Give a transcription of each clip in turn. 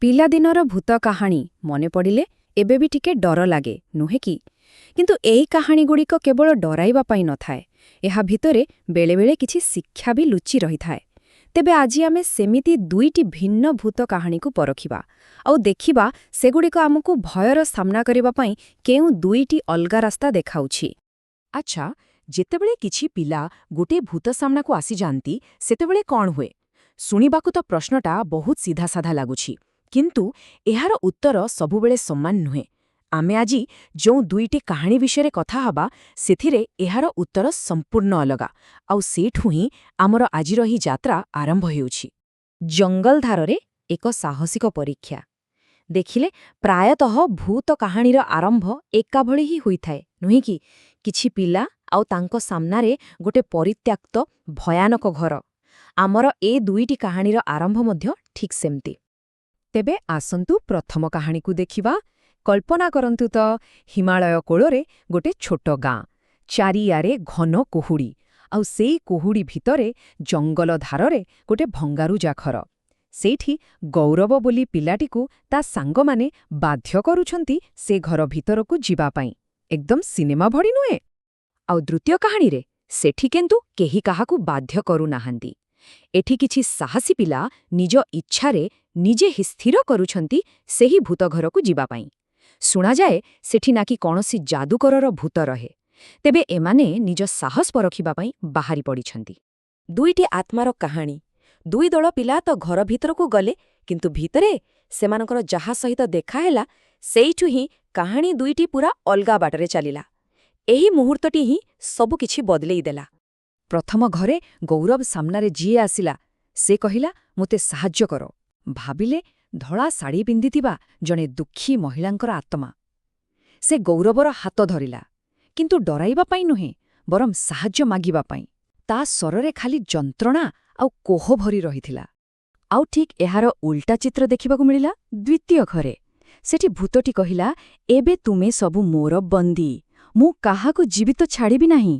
ପିଲାଦିନର ଭୂତ କାହାଣୀ ମନେ ପଡ଼ିଲେ ଏବେ ବି ଟିକେ ଡର ଲାଗେ ନୁହେଁ କି? କିନ୍ତୁ ଏହି କାହାଣୀଗୁଡ଼ିକ କେବଳ ଡରାଇବା ପାଇଁ ନଥାଏ। ଏହା ଭିତରେ ବେଳେବେଳେ କିଛି ଶିକ୍ଷା ବି ଲୁଚି ରହିଥାଏ। ତେବେ ଆଜି ଆମେ ସେମିତି ଦୁଇଟି ଭିନ୍ନ ଭୂତ କାହାଣୀକୁ ପରଖିବା ଆଉ ଦେଖିବା ସେଗୁଡ଼ିକ ଆମକୁ ଭୟର ସାମ୍ନା କରିବା ପାଇଁ କେଉଁ ଦୁଇଟି ଅଲଗା ରାସ୍ତା ଦେଖାଉଛି। ଆଚ୍ଛା, ଯେତେବେଳେ କିଛି ପିଲା ଗୋଟିଏ ଭୂତ ସାମ୍ନାକୁ ଆସିଯାଆନ୍ତି ସେତେବେଳେ କ'ଣ ହୁଏ? ଶୁଣିବାକୁ ତ ପ୍ରଶ୍ନଟା ବହୁତ ସିଧାସାଧା ଲାଗୁଛି, କିନ୍ତୁ ଏହାର ଉତ୍ତର ସବୁବେଳେ ସମାନ ନୁହେଁ। ଆମେ ଆଜି ଯେଉଁ ଦୁଇଟି କାହାଣୀ ବିଷୟରେ କଥା ହେବା ସେଥିରେ ଏହାର ଉତ୍ତର ସମ୍ପୂର୍ଣ୍ଣ ଅଲଗା, ଆଉ ସେଠୁ ହିଁ ଆମର ଆଜିର ଏହି ଯାତ୍ରା ଆରମ୍ଭ ହେଉଛି। ଜଙ୍ଗଲ ଧାରରେ ଏକ ସାହସିକ ପରୀକ୍ଷା। ଦେଖିଲେ ପ୍ରାୟତଃ ଭୂତ କାହାଣୀର ଆରମ୍ଭ ଏକାଭଳି ହିଁ ହୋଇଥାଏ ନୁହେଁ କି? କିଛି ପିଲା ଆଉ ତାଙ୍କ ସାମ୍ନାରେ ଗୋଟେ ପରିତ୍ୟକ୍ତ ଭୟାନକ ଘର। ଆମର ଏ ଦୁଇଟି କାହାଣୀର ଆରମ୍ଭ ମଧ୍ୟ ଠିକ୍ ସେମିତି। ତେବେ ଆସନ୍ତୁ ପ୍ରଥମ କାହାଣୀକୁ ଦେଖିବା। କଳ୍ପନା କରନ୍ତୁ ତ, ହିମାଳୟ କୋଳରେ ଗୋଟେ ଛୋଟ ଗାଁ। ଚାରିଆରେ ଘନ କୁହୁଡ଼ି, ଆଉ ସେଇ କୁହୁଡ଼ି ଭିତରେ ଜଙ୍ଗଲ ଧାରରେ ଗୋଟେ ଭଙ୍ଗାରୁଜା ଘର। ସେଇଠି ଗୌରବ ବୋଲି ପିଲାଟିକୁ ତା ସାଙ୍ଗମାନେ ବାଧ୍ୟ କରୁଛନ୍ତି ସେ ଘର ଭିତରକୁ ଯିବା ପାଇଁ। ଏକଦମ ସିନେମା ଭଳି ନୁହେଁ? ଆଉ ଦ୍ୱିତୀୟ କାହାଣୀରେ ସେଠି କିନ୍ତୁ କେହି କାହାକୁ ବାଧ୍ୟ କରୁନାହାନ୍ତି। ଏଠି କିଛି ସାହସୀ ପିଲା ନିଜ ଇଚ୍ଛାରେ ନିଜେ ହିଁ ସ୍ଥିର କରୁଛନ୍ତି ସେହି ଭୂତ ଘରକୁ ଯିବା ପାଇଁ। ଶୁଣାଯାଏ ସେଠି ନାକି କୌଣସି ଯାଦୁକରର ଭୂତ ରହେ। ତେବେ ଏମାନେ ନିଜ ସାହସ ପରଖିବା ପାଇଁ ବାହାରି ପଡ଼ିଛନ୍ତି। ଦୁଇଟି ଆତ୍ମାର କାହାଣୀ। ଦୁଇ ଦଳ ପିଲା ତ ଘର ଭିତରକୁ ଗଲେ, କିନ୍ତୁ ଭିତରେ ସେମାନଙ୍କର ଯାହା ସହିତ ଦେଖା ହେଲା ସେଇଠୁ ହିଁ କାହାଣୀ ଦୁଇଟି ପୁରା ଅଲଗା ବାଟରେ ଚାଲିଲା। ଏହି ମୁହୂର୍ତ୍ତଟି ହିଁ ସବୁକିଛି ବଦଲେଇ ଦେଲା। ପ୍ରଥମ ଘରେ ଗୌରବ ସାମ୍ନାରେ ଯିଏ ଆସିଲା, ସେ କହିଲା, ମୋତେ ସାହାଯ୍ୟ କର। ଭାବିଲେ ଧଳା ଶାଢ଼ୀ ପିନ୍ଧିଥିବା ଜଣେ ଦୁଃଖୀ ମହିଳାଙ୍କର ଆତ୍ମା। ସେ ଗୌରବର ହାତ ଧରିଲା, କିନ୍ତୁ ଡରାଇବା ପାଇଁ ନୁହେଁ, ବରଂ ସାହାଯ୍ୟ ମାଗିବା ପାଇଁ। ତା ସ୍ୱରରେ ଖାଲି ଯନ୍ତ୍ରଣା ଆଉ କୋହ ଭରି ରହିଥିଲା। ଆଉ ଠିକ୍ ଏହାର ଉଲ୍ଟା ଚିତ୍ର ଦେଖିବାକୁ ମିଳିଲା ଦ୍ୱିତୀୟ ଘରେ। ସେଠି ଭୂତଟି କହିଲା, ଏବେ ତୁମେ ସବୁ ମୋର ବନ୍ଦୀ, ମୁଁ କାହାକୁ ଜୀବିତ ଛାଡ଼ିବି ନାହିଁ।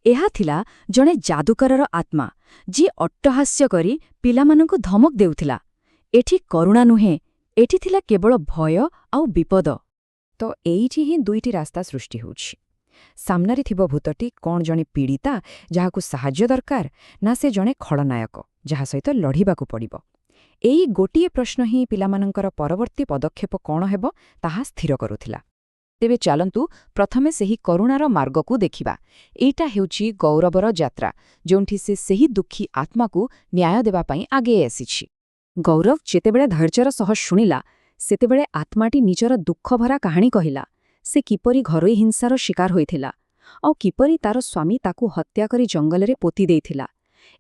ଏହା ଥିଲା ଜଣେ ଯାଦୁକରର ଆତ୍ମା, ଯିଏ ଅଟ୍ଟହାସ୍ୟ କରି ପିଲାମାନଙ୍କୁ ଧମକ ଦେଉଥିଲା। ଏଠି କରୁଣା ନୁହେଁ, ଏଠି ଥିଲା କେବଳ ଭୟ ଆଉ ବିପଦ। ତ ଏଇଠି ହିଁ ଦୁଇଟି ରାସ୍ତା ସୃଷ୍ଟି ହେଉଛି। ସାମ୍ନାରେ ଥିବା ଭୂତଟି କ'ଣ ଜଣେ ପୀଡ଼ିତା ଯାହାକୁ ସାହାଯ୍ୟ ଦରକାର, ନା ସେ ଜଣେ ଖଳନାୟକ ଯାହା ସହିତ ଲଢ଼ିବାକୁ ପଡ଼ିବ? ଏଇ ଗୋଟିଏ ପ୍ରଶ୍ନ ହିଁ ପିଲାମାନଙ୍କର ପରବର୍ତ୍ତୀ ପଦକ୍ଷେପ କ'ଣ ହେବ ତାହା ସ୍ଥିର କରୁଥିଲା। ତେବେ ଚାଲନ୍ତୁ ପ୍ରଥମେ ସେହି କରୁଣାର ମାର୍ଗକୁ ଦେଖିବା। ଏଇଟା ହେଉଛି ଗୌରବର ଯାତ୍ରା, ଯେଉଁଠି ସେ ସେହି ଦୁଃଖୀ ଆତ୍ମାକୁ ନ୍ୟାୟ ଦେବା ପାଇଁ ଆଗେଇ ଆସିଛି। ଗୌରବ ଯେତେବେଳେ ଧୈର୍ଯ୍ୟର ସହ ଶୁଣିଲା, ସେତେବେଳେ ଆତ୍ମାଟି ନିଜର ଦୁଃଖଭରା କାହାଣୀ କହିଲା। ସେ କିପରି ଘରୋଇ ହିଂସାର ଶିକାର ହୋଇଥିଲା, ଆଉ କିପରି ତାର ସ୍ୱାମୀ ତାକୁ ହତ୍ୟା କରି ଜଙ୍ଗଲରେ ପୋତି ଦେଇଥିଲା।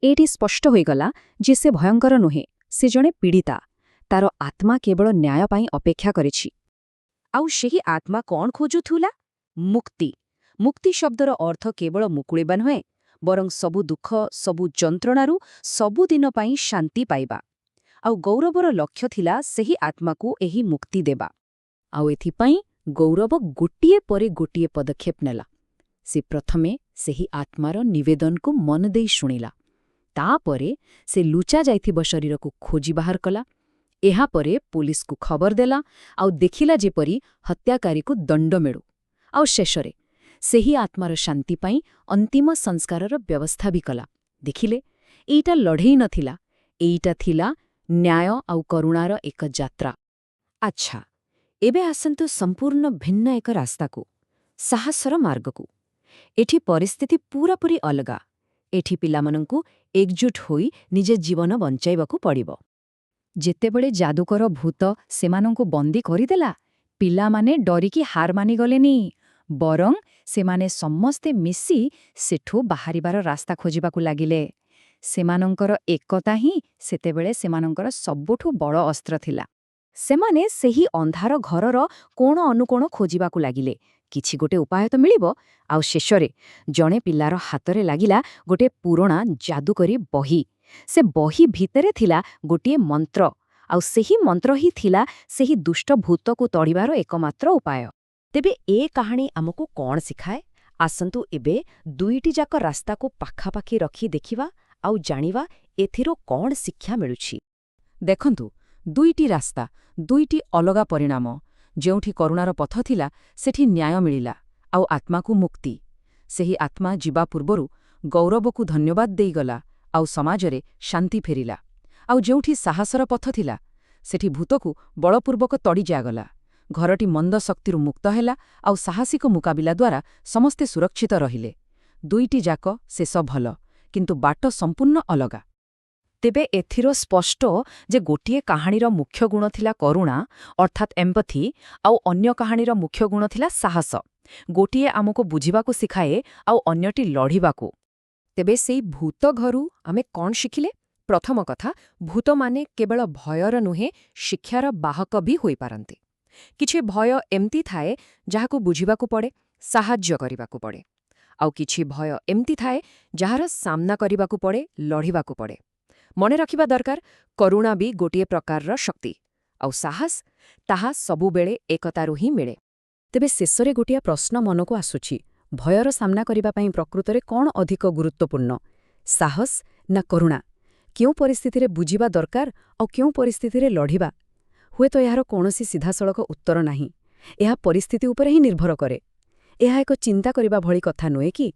ଏଇଠି ସ୍ପଷ୍ଟ ହୋଇଗଲା ଯେ ସେ ଭୟଙ୍କର ନୁହେଁ, ସେ ଜଣେ ପୀଡ଼ିତା। ତାର ଆତ୍ମା କେବଳ ନ୍ୟାୟ ପାଇଁ ଅପେକ୍ଷା କରିଛି। ଆଉ ସେହି ଆତ୍ମା କ'ଣ ଖୋଜୁଥିଲା? ମୁକ୍ତି। ମୁକ୍ତି ଶବ୍ଦର ଅର୍ଥ କେବଳ ମୁକୁଳିବା ନୁହେଁ, ବରଂ ସବୁ ଦୁଃଖ, ସବୁ ଯନ୍ତ୍ରଣାରୁ ସବୁଦିନ ପାଇଁ ଶାନ୍ତି ପାଇବା। ଆଉ ଗୌରବର ଲକ୍ଷ୍ୟ ଥିଲା ସେହି ଆତ୍ମାକୁ ଏହି ମୁକ୍ତି ଦେବା। ଆଉ ଏଥିପାଇଁ ଗୌରବ ଗୋଟିଏ ପରେ ଗୋଟିଏ ପଦକ୍ଷେପ ନେଲା। ସେ ପ୍ରଥମେ ସେହି ଆତ୍ମାର ନିବେଦନକୁ ମନ ଦେଇ ଶୁଣିଲା। ତାପରେ ସେ ଲୁଚା ଯାଇଥିବା ଶରୀରକୁ ଖୋଜି ବାହାର କଲା। ଏହାପରେ ପୁଲିସକୁ ଖବର ଦେଲା, ଆଉ ଦେଖିଲା ଯେପରି ହତ୍ୟାକାରୀକୁ ଦଣ୍ଡ ମିଳୁ। ଆଉ ଶେଷରେ ସେହି ଆତ୍ମାର ଶାନ୍ତି ପାଇଁ ଅନ୍ତିମ ସଂସ୍କାରର ବ୍ୟବସ୍ଥା ବି କଲା। ଦେଖିଲେ, ଏଇଟା ଲଢ଼େଇ ନଥିଲା, ଏଇଟା ଥିଲା ନ୍ୟାୟ ଆଉ କରୁଣାର ଏକ ଯାତ୍ରା। ଆଚ୍ଛା, ଏବେ ଆସନ୍ତୁ ସମ୍ପୂର୍ଣ୍ଣ ଭିନ୍ନ ଏକ ରାସ୍ତାକୁ, ସାହସର ମାର୍ଗକୁ। ଏଠି ପରିସ୍ଥିତି ପୂରାପୂରି ଅଲଗା। ଏଠି ପିଲାମାନଙ୍କୁ ଏକଜୁଟ ହୋଇ ନିଜ ଜୀବନ ବଞ୍ଚାଇବାକୁ ପଡ଼ିବ। ଯେତେବେଳେ ଯାଦୁକର ଭୂତ ସେମାନଙ୍କୁ ବନ୍ଦୀ କରିଦେଲା, ପିଲାମାନେ ଡରିକି ହାର ମାନିଗଲେନି, ବରଂ ସେମାନେ ସମସ୍ତେ ମିଶି ସେଠୁ ବାହାରିବାର ରାସ୍ତା ଖୋଜିବାକୁ ଲାଗିଲେ। ସେମାନଙ୍କର ଏକତା ହିଁ ସେତେବେଳେ ସେମାନଙ୍କର ସବୁଠୁ ବଡ଼ ଅସ୍ତ୍ର ଥିଲା। ସେମାନେ ସେହି ଅନ୍ଧାର ଘରର କୋଣ ଅନୁକୋଣ ଖୋଜିବାକୁ ଲାଗିଲେ, କିଛି ଗୋଟେ ଉପାୟ ତ ମିଳିବ। ଆଉ ଶେଷରେ ଜଣେ ପିଲାର ହାତରେ ଲାଗିଲା ଗୋଟେ ପୁରୁଣା ଯାଦୁକରୀ ବହି। ସେ ବହି ଭିତରେ ଥିଲା ଗୋଟିଏ ମନ୍ତ୍ର, ଆଉ ସେହି ମନ୍ତ୍ର ହିଁ ଥିଲା ସେହି ଦୁଷ୍ଟ ଭୂତକୁ ତଡ଼ିବାର ଏକମାତ୍ର ଉପାୟ। ତେବେ ଏ କାହାଣୀ ଆମକୁ କ'ଣ ଶିଖାଏ? ଆସନ୍ତୁ ଏବେ ଦୁଇଟିଯାକ ରାସ୍ତାକୁ ପାଖାପାଖି ରଖି ଦେଖିବା ଆଉ ଜାଣିବା ଏଥିରୁ କ'ଣ ଶିକ୍ଷା ମିଳୁଛି। ଦେଖନ୍ତୁ, ଦୁଇଟି ରାସ୍ତା, ଦୁଇଟି ଅଲଗା ପରିଣାମ। ଯେଉଁଠି କରୁଣାର ପଥ ଥିଲା ସେଠି ନ୍ୟାୟ ମିଳିଲା, ଆଉ ଆତ୍ମାକୁ ମୁକ୍ତି। ସେହି ଆତ୍ମା ଯିବା ପୂର୍ବରୁ ଗୌରବକୁ ଧନ୍ୟବାଦ ଦେଇଗଲା, ଆଉ ସମାଜରେ ଶାନ୍ତି ଫେରିଲା। ଆଉ ଯେଉଁଠି ସାହସର ପଥ ଥିଲା ସେଠି ଭୂତକୁ ବଳପୂର୍ବକ ତଡ଼ି ଦିଆଗଲା। ଘରଟି ମନ୍ଦ ଶକ୍ତିରୁ ମୁକ୍ତ ହେଲା, ଆଉ ସାହସିକ ମୁକାବିଲା ଦ୍ୱାରା ସମସ୍ତେ ସୁରକ୍ଷିତ ରହିଲେ। ଦୁଇଟି ଯାକ ଶେଷ ଭଲ, କିନ୍ତୁ ବାଟ ସମ୍ପୂର୍ଣ୍ଣ ଅଲଗା। ତେବେ ଏଥିର ସ୍ପଷ୍ଟ ଯେ ଗୋଟିଏ କାହାଣୀର ମୁଖ୍ୟ ଗୁଣ ଥିଲା କରୁଣା ଅର୍ଥାତ୍ ଏମ୍ପଥି, ଆଉ ଅନ୍ୟ କାହାଣୀର ମୁଖ୍ୟ ଗୁଣ ଥିଲା ସାହସ। ଗୋଟିଏ ଆମକୁ ବୁଝିବାକୁ ଶିଖାଏ, ଆଉ ଅନ୍ୟଟି ଲଢ଼ିବାକୁ। ତେବେ ସେଇ ଭୂତ ଘରୁ ଆମେ କ'ଣ ଶିଖିଲେ? ପ୍ରଥମ କଥା, ଭୂତମାନେ କେବଳ ଭୟର ନୁହେଁ, ଶିକ୍ଷାର ବାହକ ବି ହୋଇପାରନ୍ତି। କିଛି ଭୟ ଏମିତି ଥାଏ ଯାହାକୁ ବୁଝିବାକୁ ପଡ଼େ, ସାହାଯ୍ୟ କରିବାକୁ ପଡ଼େ। ଆଉ କିଛି ଭୟ ଏମିତି ଥାଏ ଯାହାର ସାମ୍ନା କରିବାକୁ ପଡ଼େ, ଲଢ଼ିବାକୁ ପଡ଼େ। ମନେ ରଖିବା ଦରକାର, କରୁଣା ବି ଗୋଟିଏ ପ୍ରକାରର ଶକ୍ତି। ଆଉ ସାହସ, ତାହା ସବୁବେଳେ ଏକତାରୁ ହିଁ ମିଳେ। ତେବେ ଶେଷରେ ଗୋଟିଏ ପ୍ରଶ୍ନ ମନକୁ ଆସୁଛି, ଭୟର ସାମ୍ନା କରିବା ପାଇଁ ପ୍ରକୃତରେ କ'ଣ ଅଧିକ ଗୁରୁତ୍ୱପୂର୍ଣ୍ଣ, ସାହସ ନା କରୁଣା? କେଉଁ ପରିସ୍ଥିତିରେ ବୁଝିବା ଦରକାର ଆଉ କେଉଁ ପରିସ୍ଥିତିରେ ଲଢ଼ିବା? ହୁଏତ ଏହାର କୌଣସି ସିଧାସଳଖ ଉତ୍ତର ନାହିଁ। ଏହା ପରିସ୍ଥିତି ଉପରେ ହିଁ ନିର୍ଭର କରେ। ଏହା ଏକ ଚିନ୍ତା କରିବା ଭଳି କଥା ନୁହେଁ କି?